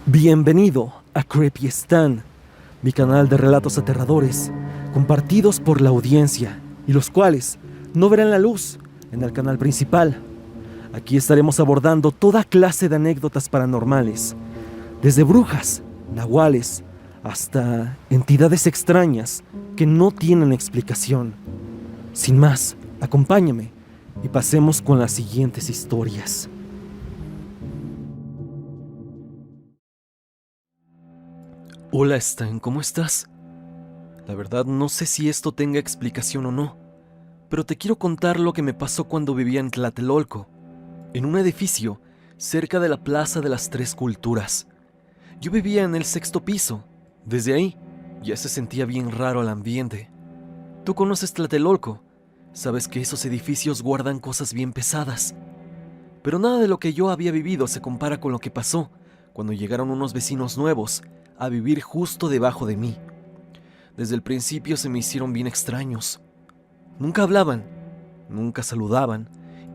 Bienvenido a Creepy Stan, mi canal de relatos aterradores, compartidos por la audiencia y los cuales no verán la luz en el canal principal. Aquí estaremos abordando toda clase de anécdotas paranormales, desde brujas, nahuales, hasta entidades extrañas que no tienen explicación. Sin más, acompáñame y pasemos con las siguientes historias. Hola Stan, ¿cómo estás? La verdad no sé si esto tenga explicación o no, pero te quiero contar lo que me pasó cuando vivía en Tlatelolco, en un edificio cerca de la Plaza de las Tres Culturas. Yo vivía en el 6º piso. Desde ahí ya se sentía bien raro el ambiente. Tú conoces Tlatelolco, sabes que esos edificios guardan cosas bien pesadas, pero nada de lo que yo había vivido se compara con lo que pasó cuando llegaron unos vecinos nuevos a vivir justo debajo de mí. Desde el principio se me hicieron bien extraños. Nunca hablaban, nunca saludaban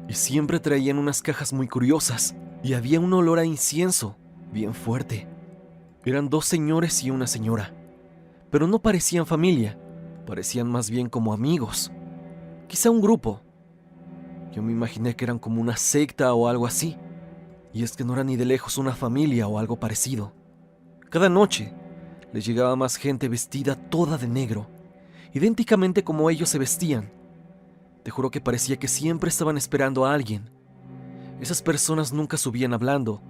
y siempre traían unas cajas muy curiosas y había un olor a incienso bien fuerte. Eran 2 señores y una señora, pero no parecían familia, parecían más bien como amigos, quizá un grupo. Yo me imaginé que eran como una secta o algo así, y es que no era ni de lejos una familia o algo parecido. Cada noche les llegaba más gente vestida toda de negro, idénticamente como ellos se vestían. Te juro que parecía que siempre estaban esperando a alguien. Esas personas nunca subían hablando,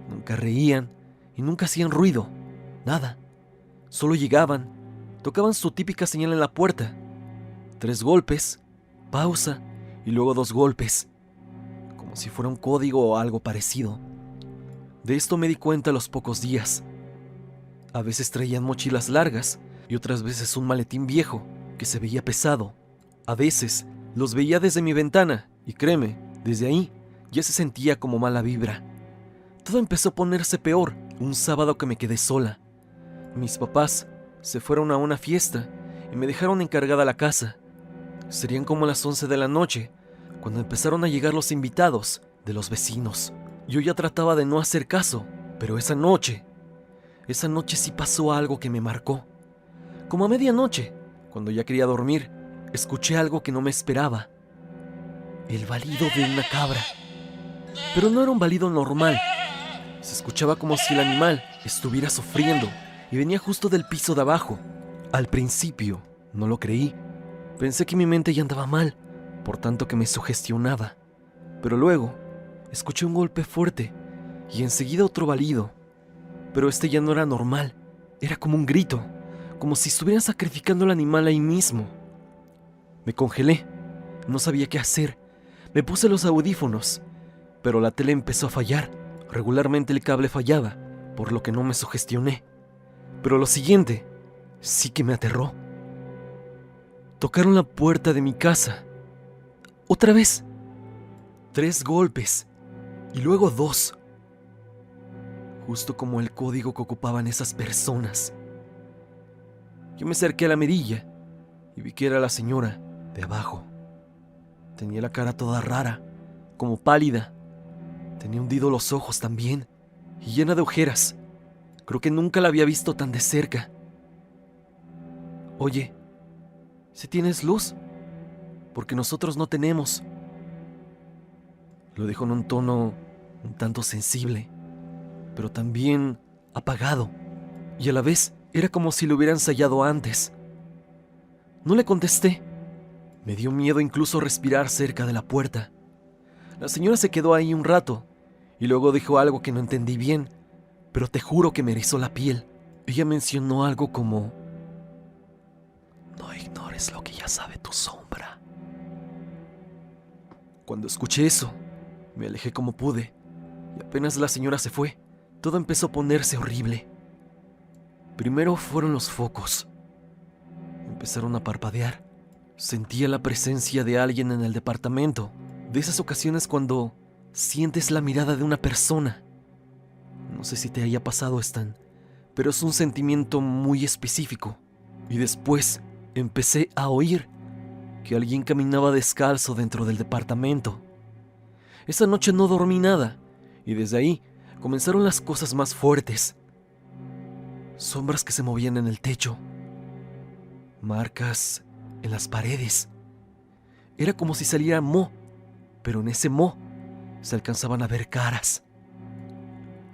nunca reían y nunca hacían ruido, nada. Solo llegaban, tocaban su típica señal en la puerta. 3 golpes, pausa y luego 2 golpes, como si fuera un código o algo parecido. De esto me di cuenta a los pocos días. A veces traían mochilas largas y otras veces un maletín viejo que se veía pesado. A veces los veía desde mi ventana y créeme, desde ahí ya se sentía como mala vibra. Todo empezó a ponerse peor un sábado que me quedé sola. Mis papás se fueron a una fiesta y me dejaron encargada la casa. Serían como las 11 de la noche cuando empezaron a llegar los invitados de los vecinos. Yo ya trataba de no hacer caso, pero esa noche sí pasó algo que me marcó. Como a medianoche, cuando ya quería dormir, escuché algo que no me esperaba. El balido de una cabra. Pero no era un balido normal. Se escuchaba como si el animal estuviera sufriendo y venía justo del piso de abajo. Al principio, no lo creí. Pensé que mi mente ya andaba mal, por tanto que me sugestionaba. Pero luego, escuché un golpe fuerte y enseguida otro balido. Pero este ya no era normal, era como un grito, como si estuvieran sacrificando al animal ahí mismo. Me congelé, no sabía qué hacer. Me puse los audífonos, pero la tele empezó a fallar. Regularmente el cable fallaba, por lo que no me sugestioné. Pero lo siguiente sí que me aterró. Tocaron la puerta de mi casa. Otra vez. 3 golpes, y luego 2. Justo como el código que ocupaban esas personas. Yo me acerqué a la mirilla y vi que era la señora de abajo. Tenía la cara toda rara, como pálida. Tenía hundidos los ojos también y llena de ojeras. Creo que nunca la había visto tan de cerca. Oye, ¿si tienes luz? Porque nosotros no tenemos. Lo dijo en un tono un tanto sensible, pero también apagado, y a la vez era como si lo hubiera ensayado antes. No le contesté. Me dio miedo incluso respirar cerca de la puerta. La señora se quedó ahí un rato, y luego dijo algo que no entendí bien, pero te juro que me erizó la piel. Ella mencionó algo como: no ignores lo que ya sabe tu sombra. Cuando escuché eso, me alejé como pude, y apenas la señora se fue, todo empezó a ponerse horrible. Primero fueron los focos. Empezaron a parpadear. Sentía la presencia de alguien en el departamento, de esas ocasiones cuando sientes la mirada de una persona. No sé si te haya pasado, Stan, pero es un sentimiento muy específico. Y después empecé a oír que alguien caminaba descalzo dentro del departamento. Esa noche no dormí nada, y desde ahí comenzaron las cosas más fuertes. sombras que se movían en el techo, marcas en las paredes. Era como si saliera moho, pero en ese moho se alcanzaban a ver caras.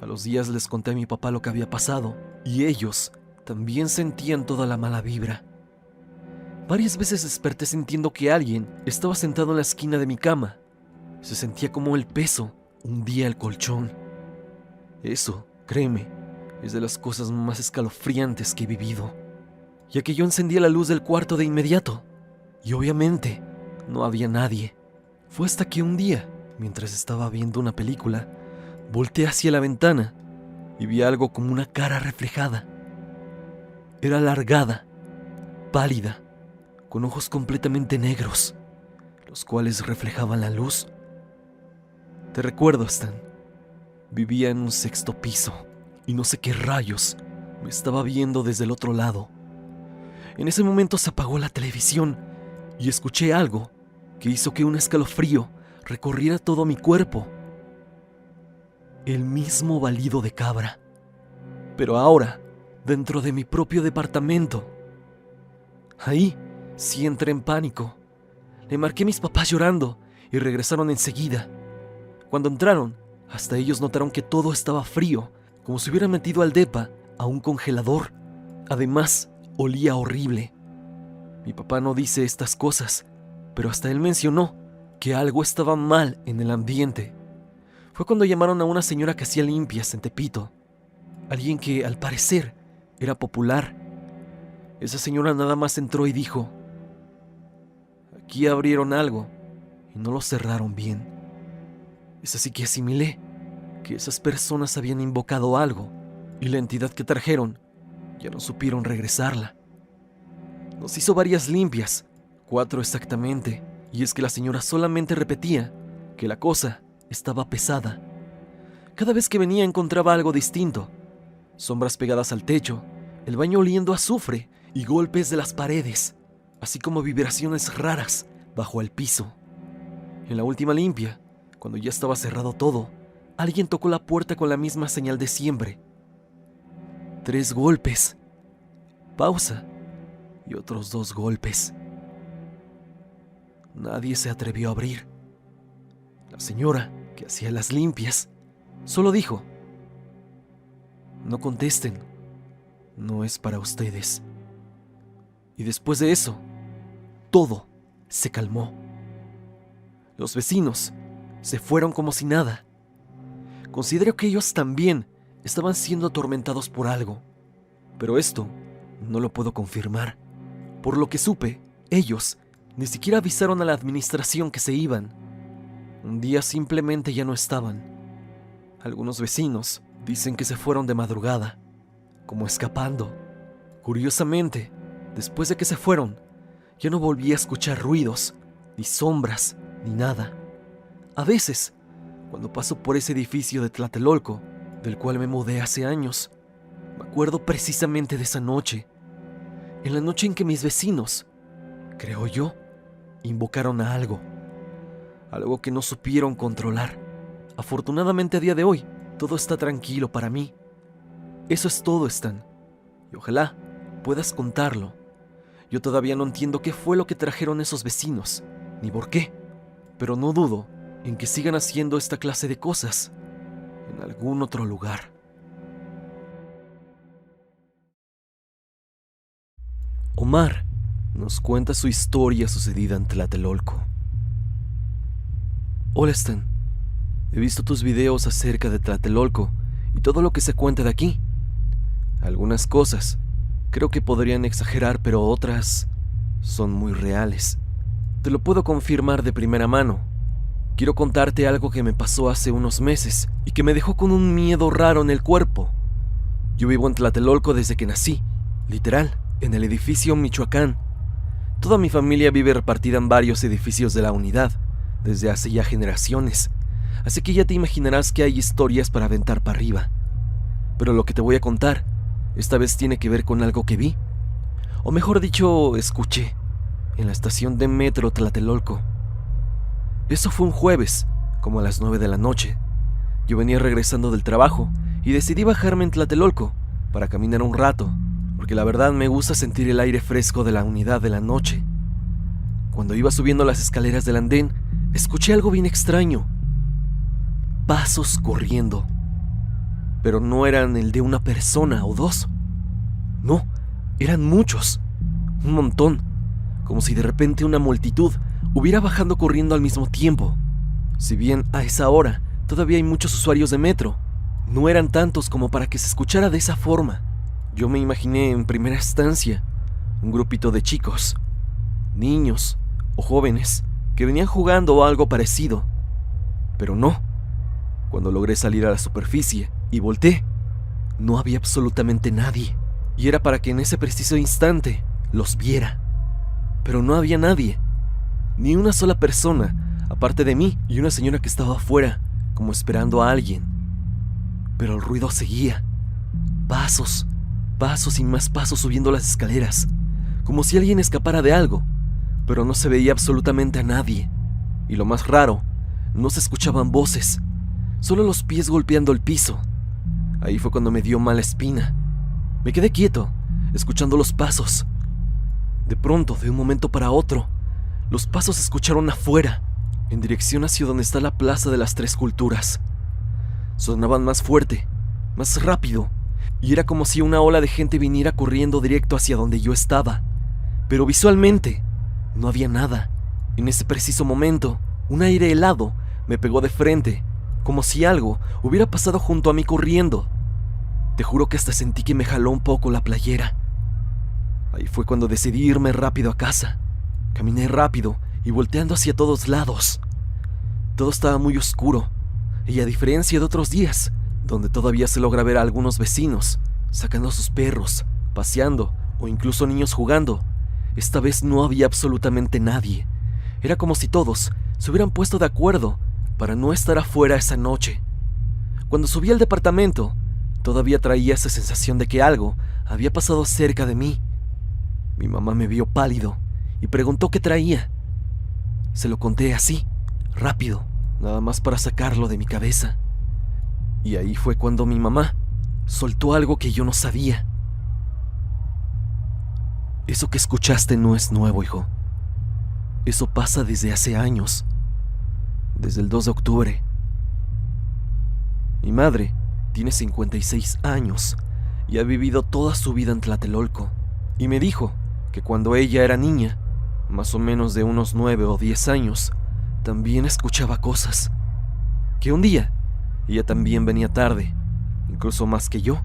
A los días les conté a mi papá lo que había pasado y ellos también sentían toda la mala vibra. Varias veces desperté sintiendo que alguien estaba sentado en la esquina de mi cama. Se sentía como el peso hundía el colchón. Eso, créeme, es de las cosas más escalofriantes que he vivido, ya que yo encendía la luz del cuarto de inmediato y obviamente no había nadie. Fue hasta que un día, mientras estaba viendo una película, volteé hacia la ventana y vi algo como una cara reflejada. Era alargada, pálida, con ojos completamente negros, los cuales reflejaban la luz. Te recuerdo, Stan. Vivía en un 6º piso y no sé qué rayos me estaba viendo desde el otro lado. En ese momento se apagó la televisión y escuché algo que hizo que un escalofrío recorriera todo mi cuerpo. El mismo balido de cabra, pero ahora dentro de mi propio departamento. Ahí sí entré en pánico. Le marqué a mis papás llorando y regresaron enseguida. Cuando entraron, hasta ellos notaron que todo estaba frío, como si hubieran metido al depa a un congelador. Además, olía horrible. Mi papá no dice estas cosas, pero hasta él mencionó que algo estaba mal en el ambiente. Fue cuando llamaron a una señora que hacía limpias en Tepito. Alguien que, al parecer, era popular. Esa señora nada más entró y dijo: aquí abrieron algo y no lo cerraron bien. Es así que asimilé que esas personas habían invocado algo y la entidad que trajeron ya no supieron regresarla. Nos hizo varias limpias, 4 exactamente, y es que la señora solamente repetía que la cosa estaba pesada. Cada vez que venía encontraba algo distinto: sombras pegadas al techo, el baño oliendo a azufre y golpes de las paredes, así como vibraciones raras bajo el piso. En la última limpia, cuando ya estaba cerrado todo, alguien tocó la puerta con la misma señal de siempre. 3 golpes, pausa y otros 2 golpes. Nadie se atrevió a abrir. La señora, que hacía las limpias, solo dijo: no contesten, no es para ustedes. Y después de eso, todo se calmó. Los vecinos se fueron como si nada. Considero que ellos también estaban siendo atormentados por algo, pero esto no lo puedo confirmar. Por lo que supe, ellos ni siquiera avisaron a la administración que se iban. Un día simplemente ya no estaban. Algunos vecinos dicen que se fueron de madrugada, como escapando. Curiosamente, después de que se fueron, ya no volví a escuchar ruidos, ni sombras, ni nada. A veces, cuando paso por ese edificio de Tlatelolco, del cual me mudé hace años, me acuerdo precisamente de esa noche. En la noche en que mis vecinos, creo yo, invocaron a algo. Algo que no supieron controlar. Afortunadamente a día de hoy, todo está tranquilo para mí. Eso es todo, Stan. Y ojalá puedas contarlo. Yo todavía no entiendo qué fue lo que trajeron esos vecinos, ni por qué, pero no dudo en que sigan haciendo esta clase de cosas en algún otro lugar. Omar nos cuenta su historia sucedida en Tlatelolco. Hola, Stan. He visto tus videos acerca de Tlatelolco y todo lo que se cuenta de aquí. Algunas cosas creo que podrían exagerar, pero otras son muy reales. Te lo puedo confirmar de primera mano. Quiero contarte algo que me pasó hace unos meses y que me dejó con un miedo raro en el cuerpo. Yo vivo en Tlatelolco desde que nací, literal, en el edificio Michoacán. Toda mi familia vive repartida en varios edificios de la unidad, desde hace ya generaciones, así que ya te imaginarás que hay historias para aventar para arriba. Pero lo que te voy a contar, esta vez tiene que ver con algo que vi, o mejor dicho, escuché, en la estación de metro Tlatelolco. Eso fue un jueves, como a las 9 de la noche. Yo venía regresando del trabajo y decidí bajarme en Tlatelolco para caminar un rato, porque la verdad me gusta sentir el aire fresco de la unidad de la noche. Cuando iba subiendo las escaleras del andén, escuché algo bien extraño. Pasos corriendo. Pero no eran el de una persona o dos. No, eran muchos. Un montón. Como si de repente una multitud hubiera bajando corriendo al mismo tiempo. Si bien a esa hora todavía hay muchos usuarios de metro, no eran tantos como para que se escuchara de esa forma. Yo me imaginé en primera instancia un grupito de chicos, niños o jóvenes que venían jugando o algo parecido. Pero no. Cuando logré salir a la superficie y volteé, no había absolutamente nadie. Y era para que en ese preciso instante los viera. Pero no había nadie. Ni una sola persona, aparte de mí y una señora que estaba afuera, como esperando a alguien. Pero el ruido seguía. Pasos, pasos y más pasos subiendo las escaleras, como si alguien escapara de algo, pero no se veía absolutamente a nadie. Y lo más raro, no se escuchaban voces, solo los pies golpeando el piso. Ahí fue cuando me dio mala espina. Me quedé quieto, escuchando los pasos. De pronto, de un momento para otro, los pasos se escucharon afuera, en dirección hacia donde está la Plaza de las Tres Culturas. Sonaban más fuerte, más rápido, y era como si una ola de gente viniera corriendo directo hacia donde yo estaba. Pero visualmente, no había nada. En ese preciso momento, un aire helado me pegó de frente, como si algo hubiera pasado junto a mí corriendo. Te juro que hasta sentí que me jaló un poco la playera. Ahí fue cuando decidí irme rápido a casa. Caminé rápido y volteando hacia todos lados. Todo estaba muy oscuro, y a diferencia de otros días, donde todavía se logra ver a algunos vecinos sacando a sus perros, paseando o incluso niños jugando, esta vez no había absolutamente nadie. Era como si todos se hubieran puesto de acuerdo para no estar afuera esa noche. Cuando subí al departamento, todavía traía esa sensación de que algo había pasado cerca de mí. Mi mamá me vio pálido y preguntó qué traía. Se lo conté así, rápido, nada más para sacarlo de mi cabeza. Y ahí fue cuando mi mamá soltó algo que yo no sabía. Eso que escuchaste no es nuevo, hijo. Eso pasa desde hace años, desde el 2 de octubre. Mi madre tiene 56 años y ha vivido toda su vida en Tlatelolco. Y me dijo que cuando ella era niña, más o menos de unos 9 o 10 años, también escuchaba cosas. Que un día ella también venía tarde, incluso más que yo,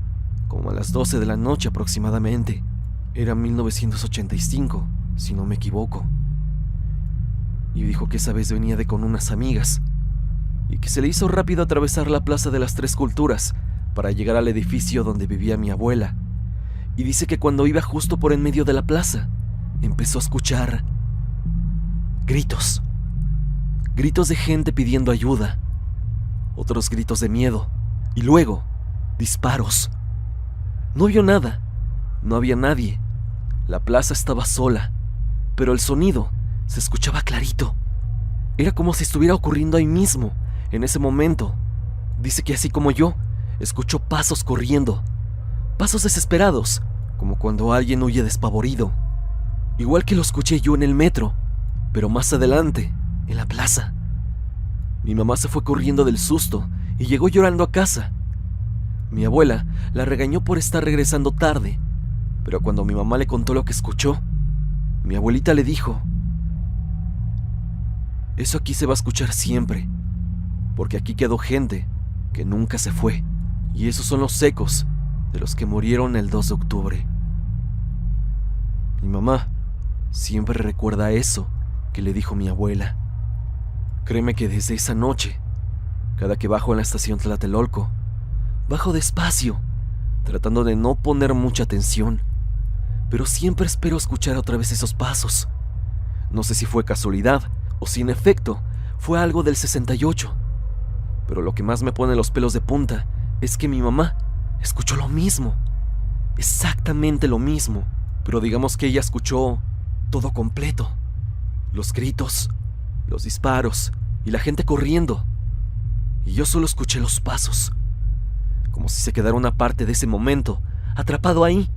como a las 12 de la noche aproximadamente. Era 1985, si no me equivoco. Y dijo que esa vez venía de con unas amigas, y que se le hizo rápido atravesar la Plaza de las Tres Culturas para llegar al edificio donde vivía mi abuela. Y dice que cuando iba justo por en medio de la plaza, empezó a escuchar gritos. Gritos de gente pidiendo ayuda. Otros gritos de miedo. Y luego, disparos. No vio nada. No había nadie. La plaza estaba sola. Pero el sonido se escuchaba clarito. Era como si estuviera ocurriendo ahí mismo, en ese momento. Dice que así como yo, escuchó pasos corriendo. Pasos desesperados, como cuando alguien huye despavorido. Igual que lo escuché yo en el metro, pero más adelante, en la plaza. Mi mamá se fue corriendo del susto y llegó llorando a casa. Mi abuela la regañó por estar regresando tarde, pero cuando mi mamá le contó lo que escuchó, mi abuelita le dijo: eso aquí se va a escuchar siempre, porque aquí quedó gente que nunca se fue, y esos son los ecos de los que murieron el 2 de octubre. Mi mamá siempre recuerda eso que le dijo mi abuela. Créeme que desde esa noche, cada que bajo en la estación Tlatelolco, bajo despacio, tratando de no poner mucha atención, pero siempre espero escuchar otra vez esos pasos. No sé si fue casualidad o si en efecto fue algo del 68, pero lo que más me pone los pelos de punta es que mi mamá escuchó lo mismo, exactamente lo mismo, pero digamos que ella escuchó todo completo. Los gritos, los disparos y la gente corriendo. Y yo solo escuché los pasos, como si se quedara una parte de ese momento atrapado ahí.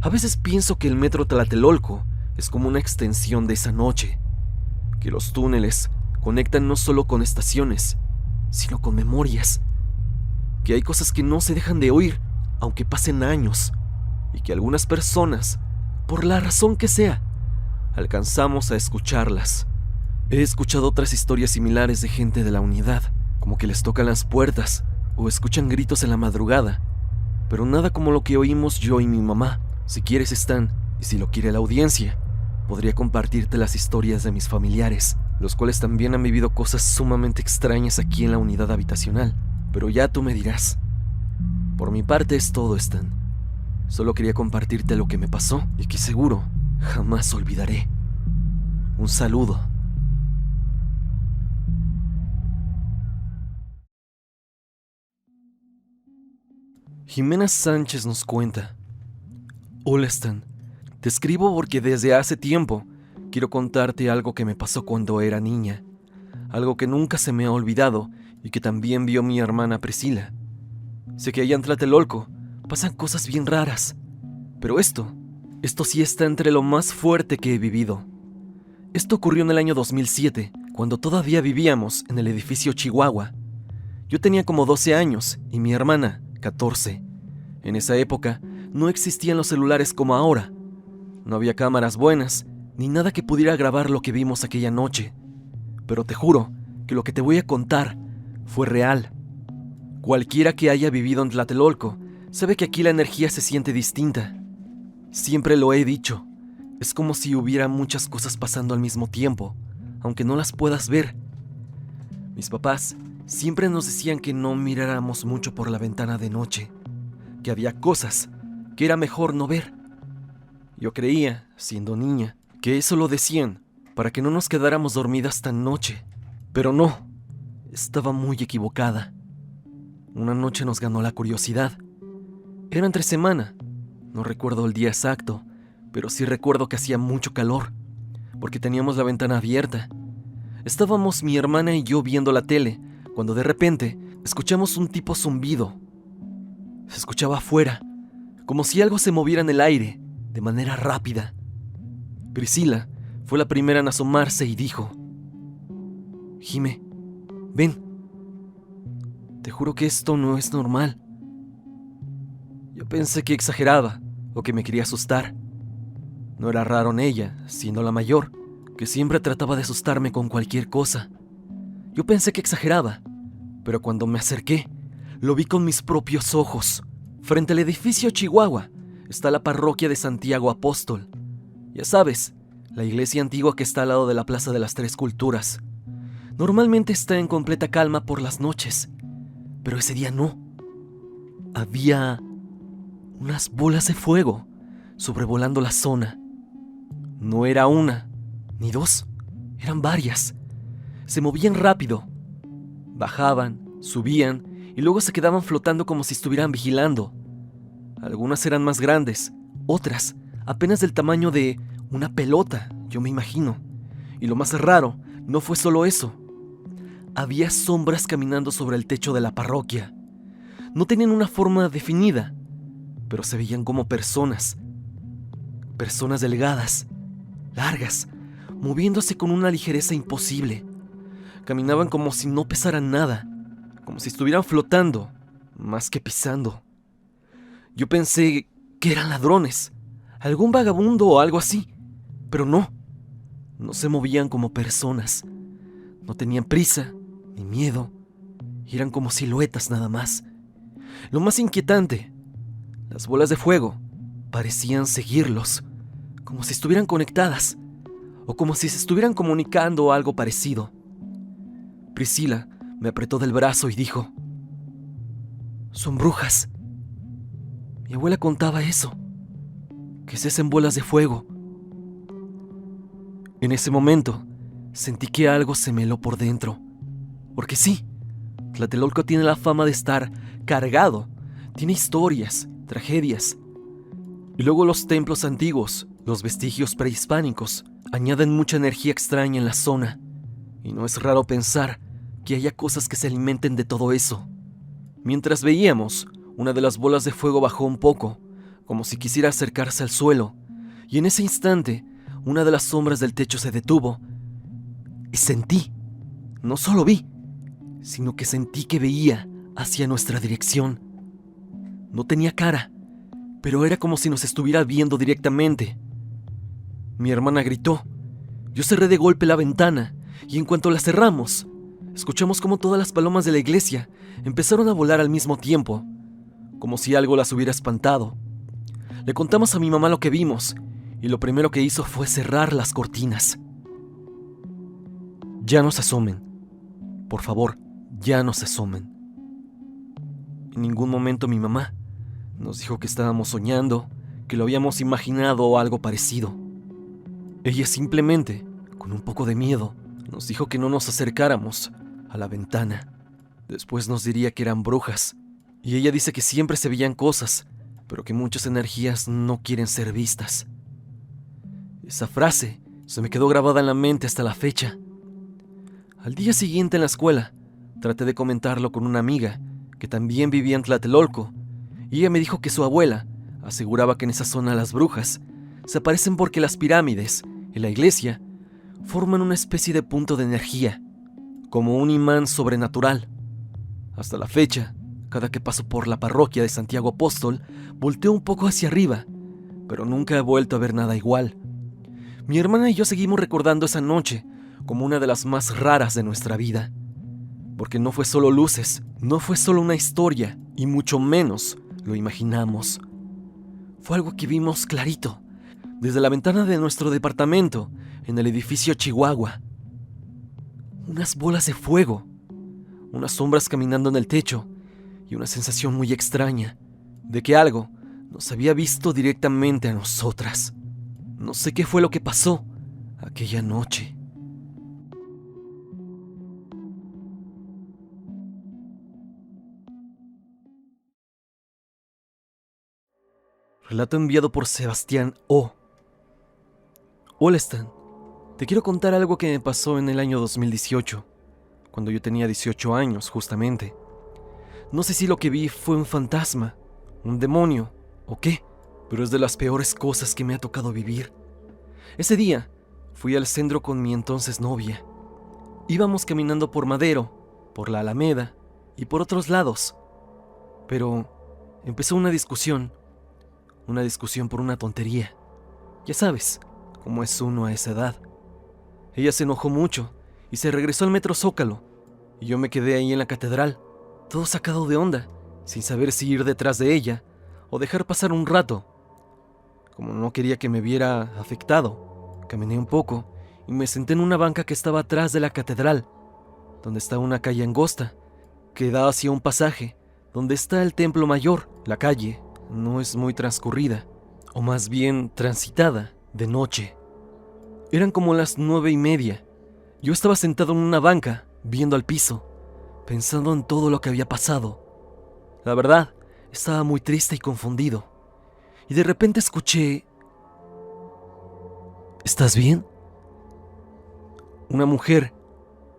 A veces pienso que el metro Tlatelolco es como una extensión de esa noche, que los túneles conectan no solo con estaciones, sino con memorias, que hay cosas que no se dejan de oír aunque pasen años, y que algunas personas, por la razón que sea, alcanzamos a escucharlas. He escuchado otras historias similares de gente de la unidad, como que les tocan las puertas o escuchan gritos en la madrugada, pero nada como lo que oímos yo y mi mamá. Si quieres, Stan, y si lo quiere la audiencia, podría compartirte las historias de mis familiares, los cuales también han vivido cosas sumamente extrañas aquí en la unidad habitacional, pero ya tú me dirás. Por mi parte es todo, Stan. Solo quería compartirte lo que me pasó y que seguro jamás olvidaré. Un saludo. Jimena Sánchez nos cuenta: hola Stan, te escribo porque desde hace tiempo quiero contarte algo que me pasó cuando era niña, algo que nunca se me ha olvidado y que también vio mi hermana Priscila. Sé que allá en Tlatelolco pasan cosas bien raras, pero esto sí está entre lo más fuerte que he vivido. Esto ocurrió en el año 2007, cuando todavía vivíamos en el edificio Chihuahua. Yo tenía como 12 años y mi hermana 14. En esa época no existían los celulares como ahora. No había cámaras buenas, ni nada que pudiera grabar lo que vimos aquella noche. Pero te juro que lo que te voy a contar fue real. Cualquiera que haya vivido en Tlatelolco sabe que aquí la energía se siente distinta. Siempre lo he dicho, es como si hubiera muchas cosas pasando al mismo tiempo, aunque no las puedas ver. Mis papás siempre nos decían que no miráramos mucho por la ventana de noche, que había cosas que era mejor no ver. Yo creía, siendo niña, que eso lo decían para que no nos quedáramos dormidas tan noche. Pero no, estaba muy equivocada. Una noche nos ganó la curiosidad. Era entre semana, no recuerdo el día exacto, pero sí recuerdo que hacía mucho calor, porque teníamos la ventana abierta. Estábamos mi hermana y yo viendo la tele, cuando de repente escuchamos un tipo zumbido. Se escuchaba afuera, como si algo se moviera en el aire, de manera rápida. Priscila fue la primera en asomarse y dijo: Jime, ven. Te juro que esto no es normal. Yo pensé que exageraba o que me quería asustar. No era raro en ella, siendo la mayor, que siempre trataba de asustarme con cualquier cosa. Yo pensé que exageraba, pero cuando me acerqué, lo vi con mis propios ojos. Frente al edificio Chihuahua está la parroquia de Santiago Apóstol. Ya sabes, la iglesia antigua que está al lado de la Plaza de las Tres Culturas. Normalmente está en completa calma por las noches, pero ese día no. Había unas bolas de fuego sobrevolando la zona. No era una, ni dos, eran varias. Se movían rápido. Bajaban, subían y luego se quedaban flotando como si estuvieran vigilando. Algunas eran más grandes, otras apenas del tamaño de una pelota, yo me imagino. Y lo más raro no fue solo eso. Había sombras caminando sobre el techo de la parroquia. No tenían una forma definida, pero se veían como personas. Personas delgadas, largas, moviéndose con una ligereza imposible. Caminaban como si no pesaran nada, como si estuvieran flotando, más que pisando. Yo pensé que eran ladrones, algún vagabundo o algo así, pero no. No se movían como personas. No tenían prisa, ni miedo. Eran como siluetas nada más. Lo más inquietante, las bolas de fuego parecían seguirlos, como si estuvieran conectadas, o como si se estuvieran comunicando o algo parecido. Priscila me apretó del brazo y dijo: son brujas. Mi abuela contaba eso, que se hacen bolas de fuego. En ese momento sentí que algo se me heló por dentro, porque sí, Tlatelolco tiene la fama de estar cargado, tiene historias, tragedias. Y luego los templos antiguos, los vestigios prehispánicos, añaden mucha energía extraña en la zona. Y no es raro pensar que haya cosas que se alimenten de todo eso. Mientras veíamos, una de las bolas de fuego bajó un poco, como si quisiera acercarse al suelo, y en ese instante, una de las sombras del techo se detuvo, y sentí, no solo vi, sino que sentí que veía hacia nuestra dirección. No tenía cara, pero era como si nos estuviera viendo directamente. Mi hermana gritó. Yo cerré de golpe la ventana, y en cuanto la cerramos, escuchamos como todas las palomas de la iglesia empezaron a volar al mismo tiempo, como si algo las hubiera espantado. Le contamos a mi mamá lo que vimos, y lo primero que hizo fue cerrar las cortinas. Ya no se asomen. Por favor, ya no se asomen. En ningún momento mi mamá nos dijo que estábamos soñando, que lo habíamos imaginado o algo parecido. Ella simplemente, con un poco de miedo, nos dijo que no nos acercáramos a la ventana. Después nos diría que eran brujas. Y ella dice que siempre se veían cosas, pero que muchas energías no quieren ser vistas. Esa frase se me quedó grabada en la mente hasta la fecha. Al día siguiente en la escuela, traté de comentarlo con una amiga que también vivía en Tlatelolco, y ella me dijo que su abuela aseguraba que en esa zona las brujas se aparecen porque las pirámides y la iglesia forman una especie de punto de energía, como un imán sobrenatural. Hasta la fecha, cada que paso por la parroquia de Santiago Apóstol, volteo un poco hacia arriba, pero nunca he vuelto a ver nada igual. Mi hermana y yo seguimos recordando esa noche como una de las más raras de nuestra vida, porque no fue solo luces, no fue solo una historia, y mucho menos lo imaginamos. Fue algo que vimos clarito, desde la ventana de nuestro departamento, en el edificio Chihuahua. Unas bolas de fuego, unas sombras caminando en el techo, y una sensación muy extraña de que algo nos había visto directamente a nosotras. No sé qué fue lo que pasó aquella noche. Relato enviado por Sebastián O. Hola Stan, te quiero contar algo que me pasó en el año 2018, cuando yo tenía 18 años justamente. No sé si lo que vi fue un fantasma, un demonio o qué, pero es de las peores cosas que me ha tocado vivir. Ese día fui al centro con mi entonces novia. Íbamos caminando por Madero, por la Alameda y por otros lados, pero empezó una discusión por una tontería. Ya sabes, cómo es uno a esa edad. Ella se enojó mucho y se regresó al Metro Zócalo, y yo me quedé ahí en la catedral, todo sacado de onda, sin saber si ir detrás de ella o dejar pasar un rato. Como no quería que me viera afectado, caminé un poco y me senté en una banca que estaba atrás de la catedral, donde está una calle angosta que da hacia un pasaje donde está el templo mayor. La calle no es muy transcurrida, o más bien transitada, de noche. Eran como las 9:30. Yo estaba sentado en una banca, viendo al piso, pensando en todo lo que había pasado. La verdad, estaba muy triste y confundido. Y de repente escuché... ¿Estás bien? Una mujer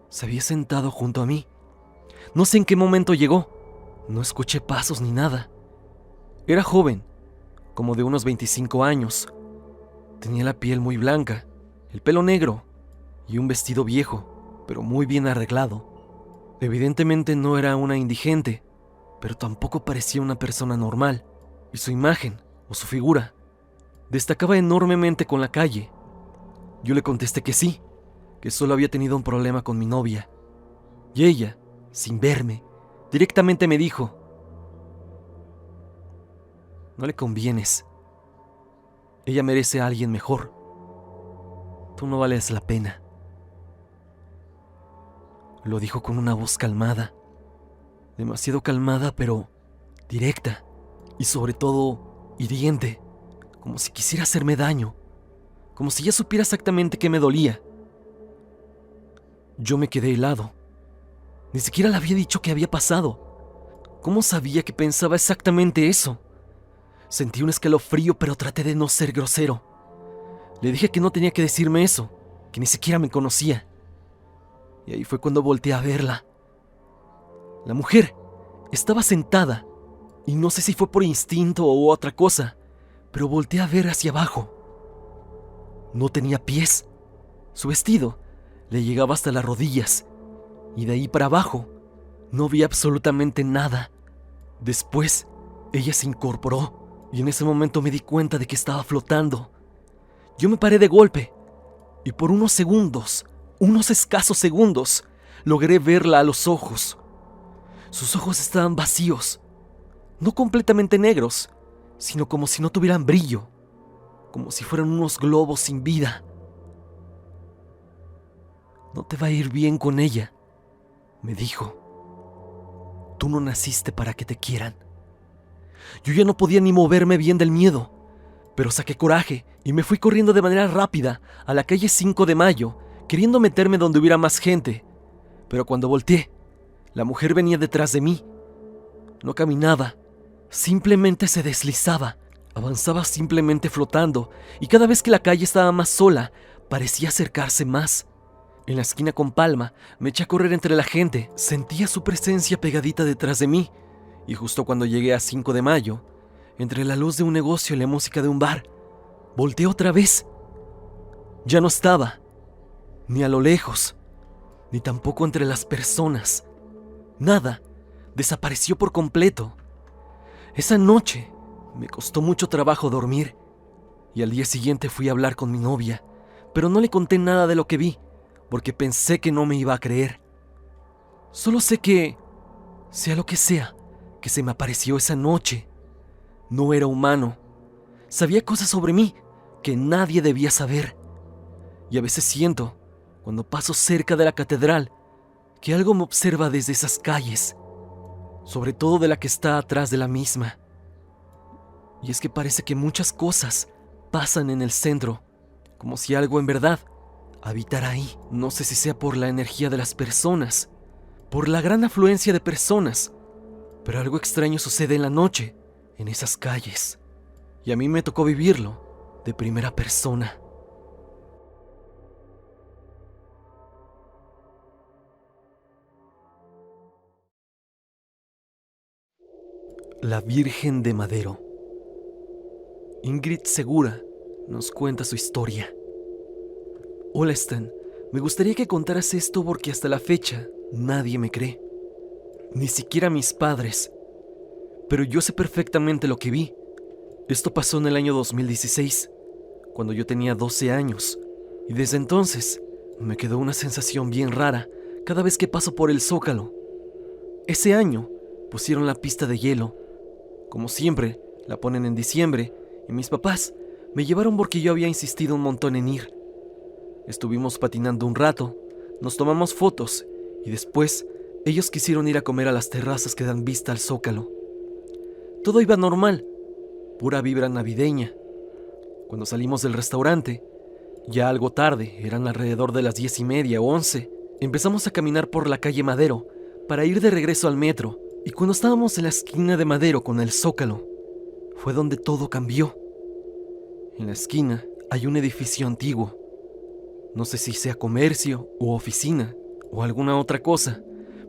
se había sentado junto a mí. No sé en qué momento llegó. No escuché pasos ni nada. Era joven, como de unos 25 años. Tenía la piel muy blanca, el pelo negro y un vestido viejo, pero muy bien arreglado. Evidentemente no era una indigente, pero tampoco parecía una persona normal, y su imagen, o su figura, destacaba enormemente con la calle. Yo le contesté que sí, que solo había tenido un problema con mi novia. Y ella, sin verme, directamente me dijo: no le convienes. Ella merece a alguien mejor. Tú no vales la pena. Lo dijo con una voz calmada, demasiado calmada, pero directa y sobre todo hiriente, como si quisiera hacerme daño, como si ya supiera exactamente qué me dolía. Yo me quedé helado. Ni siquiera le había dicho qué había pasado. ¿Cómo sabía que pensaba exactamente eso? Sentí un escalofrío, pero traté de no ser grosero. Le dije que no tenía que decirme eso, que ni siquiera me conocía. Y ahí fue cuando volteé a verla. La mujer estaba sentada, Y no sé si fue por instinto u otra cosa, pero volteé a ver hacia abajo. No tenía pies. Su vestido le llegaba hasta las rodillas, y de ahí para abajo no vi absolutamente nada. Después, ella se incorporó, y en ese momento me di cuenta de que estaba flotando. Yo me paré de golpe, y por unos segundos, unos escasos segundos, logré verla a los ojos. Sus ojos estaban vacíos, no completamente negros, sino como si no tuvieran brillo, como si fueran unos globos sin vida. No te va a ir bien con ella, me dijo. Tú no naciste para que te quieran. Yo ya no podía ni moverme bien del miedo, pero saqué coraje y me fui corriendo de manera rápida a la calle 5 de Mayo, queriendo meterme donde hubiera más gente. Pero cuando volteé, la mujer venía detrás de mí. No caminaba, simplemente se deslizaba, avanzaba simplemente flotando, y cada vez que la calle estaba más sola, parecía acercarse más. En la esquina con Palma, me eché a correr entre la gente, sentía su presencia pegadita detrás de mí, y justo cuando llegué a 5 de Mayo, entre la luz de un negocio y la música de un bar, volteé otra vez. Ya no estaba, ni a lo lejos, ni tampoco entre las personas. Nada, desapareció por completo. Esa noche me costó mucho trabajo dormir, y al día siguiente fui a hablar con mi novia, pero no le conté nada de lo que vi, porque pensé que no me iba a creer. Solo sé que, sea lo que sea, que se me apareció esa noche, no era humano. Sabía cosas sobre mí que nadie debía saber. Y a veces siento, cuando paso cerca de la catedral, que algo me observa desde esas calles, sobre todo de la que está atrás de la misma. Y es que parece que muchas cosas pasan en el centro, como si algo en verdad habitara ahí. No sé si sea por la energía de las personas, por la gran afluencia de personas, pero algo extraño sucede en la noche, en esas calles. Y a mí me tocó vivirlo de primera persona. La Virgen de Madero. Ingrid Segura nos cuenta su historia. Hola Stan, me gustaría que contaras esto porque hasta la fecha nadie me cree. Ni siquiera mis padres. Pero yo sé perfectamente lo que vi. Esto pasó en el año 2016, cuando yo tenía 12 años. Y desde entonces me quedó una sensación bien rara cada vez que paso por el Zócalo. Ese año pusieron la pista de hielo. Como siempre, la ponen en diciembre y mis papás me llevaron porque yo había insistido un montón en ir. Estuvimos patinando un rato, nos tomamos fotos y después ellos quisieron ir a comer a las terrazas que dan vista al Zócalo. Todo iba normal, pura vibra navideña. Cuando salimos del restaurante, ya algo tarde, eran alrededor de las 10:30 o 11, empezamos a caminar por la calle Madero para ir de regreso al metro, y cuando estábamos en la esquina de Madero con el Zócalo, fue donde todo cambió. En la esquina hay un edificio antiguo. No sé si sea comercio u oficina o alguna otra cosa,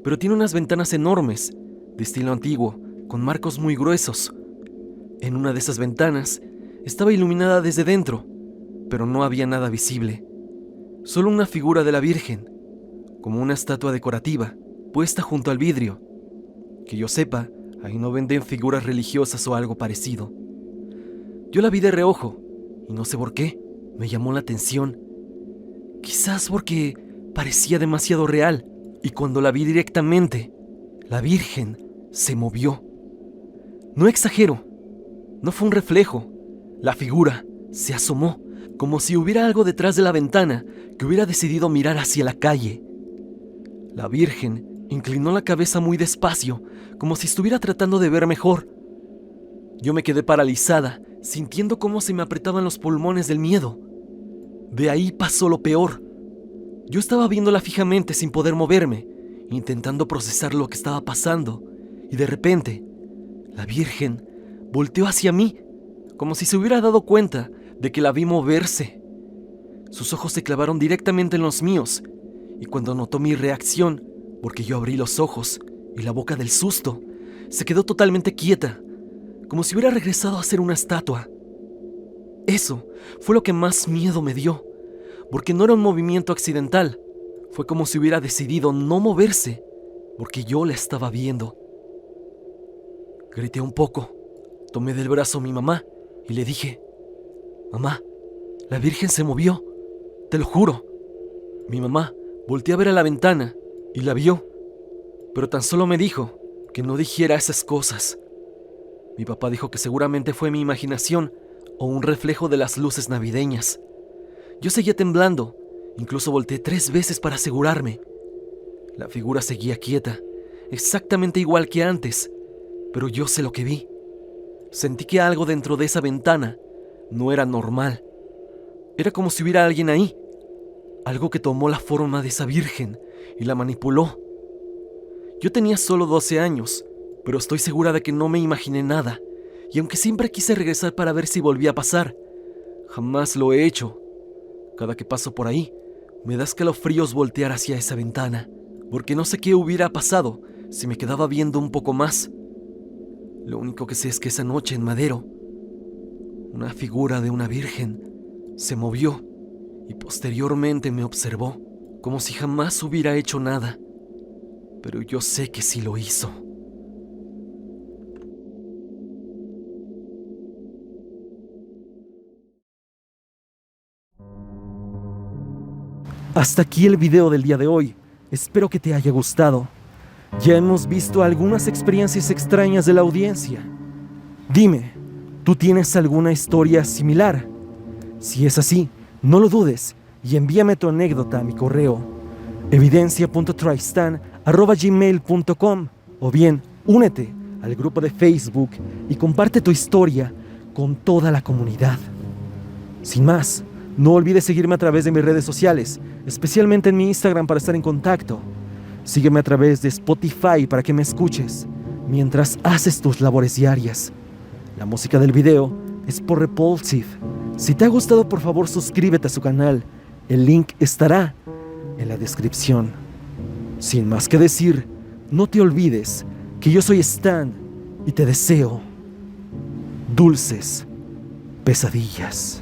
pero tiene unas ventanas enormes, de estilo antiguo, con marcos muy gruesos. En una de esas ventanas estaba iluminada desde dentro, pero no había nada visible. Solo una figura de la Virgen, como una estatua decorativa, puesta junto al vidrio. Que yo sepa, ahí no venden figuras religiosas o algo parecido. Yo la vi de reojo, y no sé por qué, me llamó la atención. Quizás porque parecía demasiado real, y cuando la vi directamente, la Virgen se movió. No exagero, no fue un reflejo. La figura se asomó, como si hubiera algo detrás de la ventana que hubiera decidido mirar hacia la calle. La Virgen inclinó la cabeza muy despacio, como si estuviera tratando de ver mejor. Yo me quedé paralizada, sintiendo cómo se me apretaban los pulmones del miedo. De ahí pasó lo peor. Yo estaba viéndola fijamente sin poder moverme, intentando procesar lo que estaba pasando, y de repente, la Virgen volteó hacia mí, como si se hubiera dado cuenta de que la vi moverse. Sus ojos se clavaron directamente en los míos, y cuando notó mi reacción, porque yo abrí los ojos y la boca del susto, se quedó totalmente quieta, como si hubiera regresado a ser una estatua. Eso fue lo que más miedo me dio, porque no era un movimiento accidental. Fue como si hubiera decidido no moverse, porque yo la estaba viendo. Grité un poco, tomé del brazo a mi mamá y le dije: «Mamá, la Virgen se movió, te lo juro». Mi mamá volteó a ver a la ventana y la vio, pero tan solo me dijo que no dijera esas cosas. Mi papá dijo que seguramente fue mi imaginación o un reflejo de las luces navideñas. Yo seguía temblando, incluso volteé 3 veces para asegurarme. La figura seguía quieta, exactamente igual que antes, pero yo sé lo que vi. Sentí que algo dentro de esa ventana no era normal. Era como si hubiera alguien ahí, algo que tomó la forma de esa virgen y la manipuló. Yo tenía solo 12 años, pero estoy segura de que no me imaginé nada, y aunque siempre quise regresar para ver si volvía a pasar, jamás lo he hecho. Cada que paso por ahí, me da escalofríos voltear hacia esa ventana, porque no sé qué hubiera pasado si me quedaba viendo un poco más. Lo único que sé es que esa noche en Madero, una figura de una virgen se movió y posteriormente me observó, como si jamás hubiera hecho nada. Pero yo sé que sí lo hizo. Hasta aquí el video del día de hoy. Espero que te haya gustado. Ya hemos visto algunas experiencias extrañas de la audiencia. Dime, ¿tú tienes alguna historia similar? Si es así, no lo dudes y envíame tu anécdota a mi correo evidencia.tristan@gmail.com, o bien únete al grupo de Facebook y comparte tu historia con toda la comunidad. Sin más, no olvides seguirme a través de mis redes sociales, especialmente en mi Instagram para estar en contacto. Sígueme a través de Spotify para que me escuches mientras haces tus labores diarias. La música del video es por Repulsive. Si te ha gustado, por favor suscríbete a su canal. El link estará en la descripción. Sin más que decir, no te olvides que yo soy Stan y te deseo dulces pesadillas.